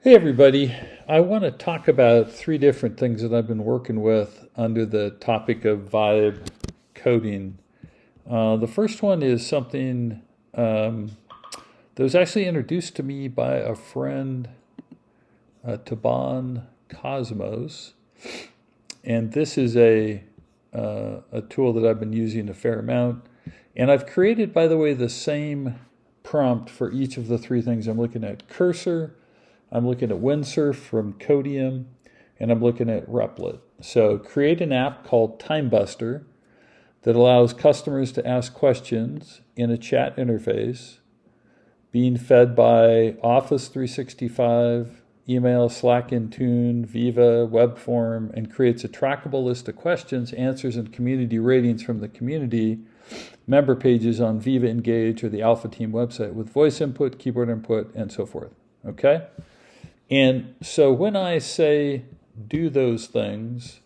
Hey everybody, I want to talk about three different things that I've been working with under the topic of vibe coding. The first one is something that was actually introduced to me by a friend, Taban Cosmos, and this is a tool that I've been using a fair amount. And I've created, by the way, the same prompt for each of the three things I'm looking at: cursor, I'm looking at windsurf from Codium, and I'm looking at replit. So create an app called TimeBuster that allows customers to ask questions in a chat interface being fed by Office 365, email, Slack, Intune, Viva, Webform, and creates a trackable list of questions, answers, and community ratings from the community member pages on Viva Engage or the Alpha Team website with voice input, keyboard input, and so forth. Okay? And so when I say do those things,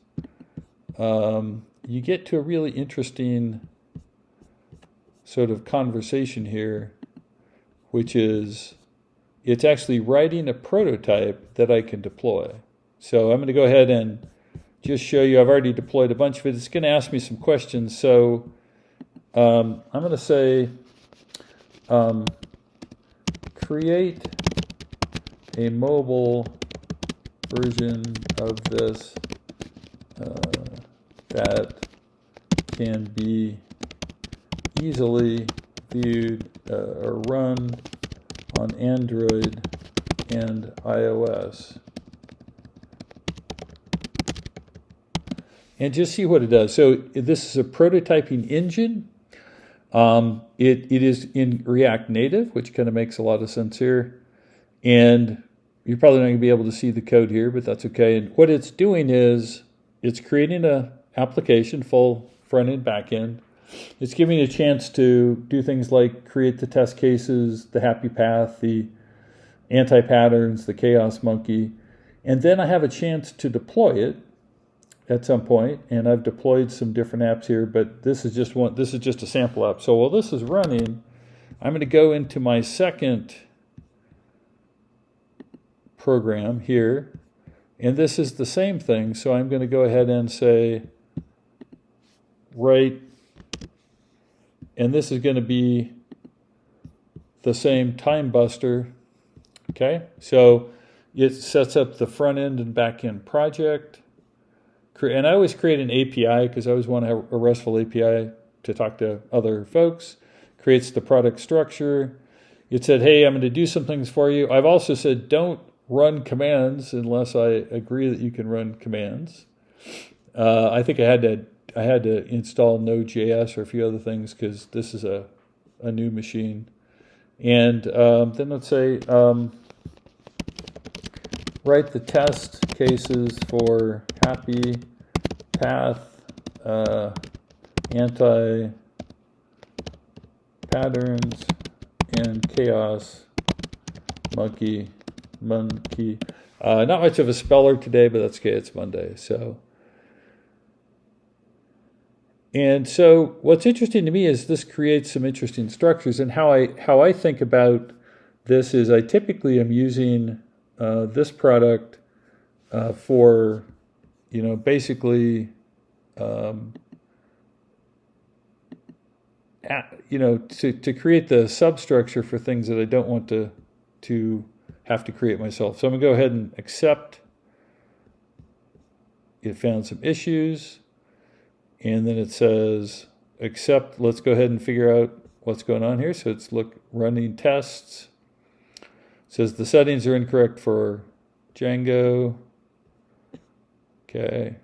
you get to a really interesting sort of conversation here, which is it's actually writing a prototype that I can deploy. So I'm going to go ahead and just show you. I've already deployed a bunch of it. It's going to ask me some questions. So I'm going to say create a mobile version of this that can be easily viewed or run on Android and iOS. And just see what it does. So this is a prototyping engine. It is in React Native, which kind of makes a lot of sense here. And you're probably not going to be able to see the code here, but that's okay. And what it's doing is it's creating an application, full front end, back end. It's giving you a chance to do things like create the test cases, the happy path, the anti-patterns, the chaos monkey. And then I have a chance to deploy it at some point. And I've deployed some different apps here, but this is just one. This is just a sample app. So while this is running, I'm going to go into my second program here, and this is the same thing. So I'm going to go ahead and say write, and this is going to be the same TimeBuster. Okay, so it sets up the front end and back end project, and I always create an API because I always want to have a RESTful API to talk to other folks. Creates the product structure. It said, hey, I'm going to do some things for you. I've also said don't run commands unless I agree that you can run commands. I think I had to install Node.js or a few other things because this is a new machine. And then let's say write the test cases for happy path, anti patterns, and chaos monkey. Not much of a speller today, but that's okay. It's Monday. And so what's interesting to me is this creates some interesting structures. And how I think about this is I typically am using this product for, basically, to create the substructure for things that I don't want to have to create myself. So I'm going to go ahead and accept. It found some issues. And then it says, accept. Let's go ahead and figure out what's going on here. So it's running tests. It says the settings are incorrect for Django. Okay.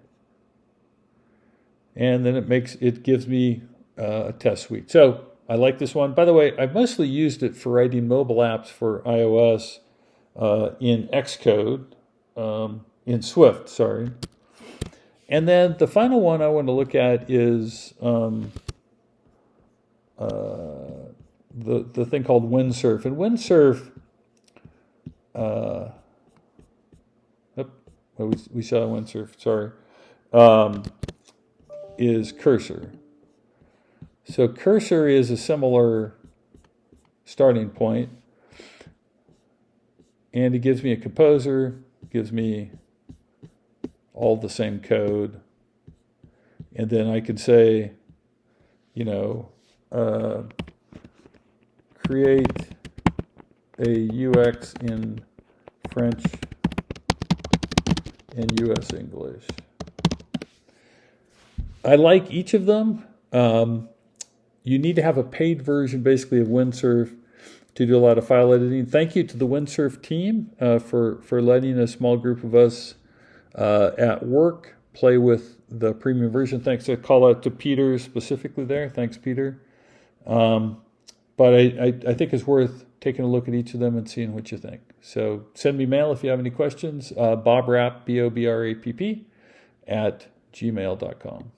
And then it gives me a test suite. So I like this one. By the way, I've mostly used it for writing mobile apps for iOS in Xcode, in Swift, sorry. And then the final one I want to look at is the thing called windsurf. And windsurf, we saw windsurf, sorry, is cursor. So cursor is a similar starting point. and it gives me a composer, gives me all the same code. And then I can say, you know, create a UX in French and US English. I like each of them. You need to have a paid version, basically, of windsurf to do a lot of file editing. Thank you to the windsurf team for letting a small group of us at work play with the premium version. Thanks. I call out to Peter specifically there. Thanks, Peter. But I think it's worth taking a look at each of them and seeing what you think. So send me mail if you have any questions. Bobrapp, BOBRAPP, @gmail.com.